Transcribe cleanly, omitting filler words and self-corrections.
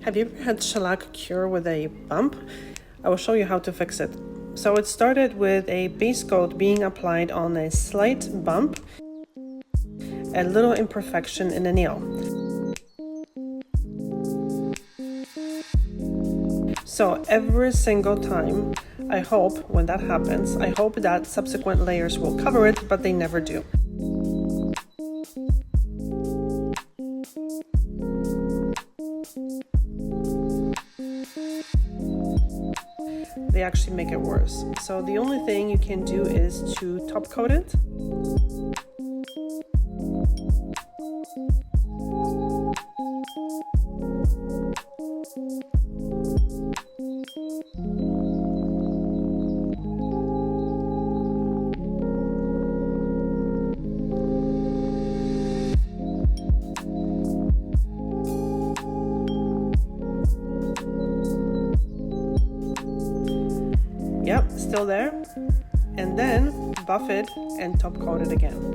Have you ever had shellac cure with a bump? I will show you how to fix it. So it started with a base coat being applied on a slight bump, a little imperfection in the nail. So every single time, I hope when that happens, I hope that subsequent layers will cover it, but they never do. They actually make it worse. So the only thing you can do is to top coat it. Yep, still there. And then buff it and top coat it again.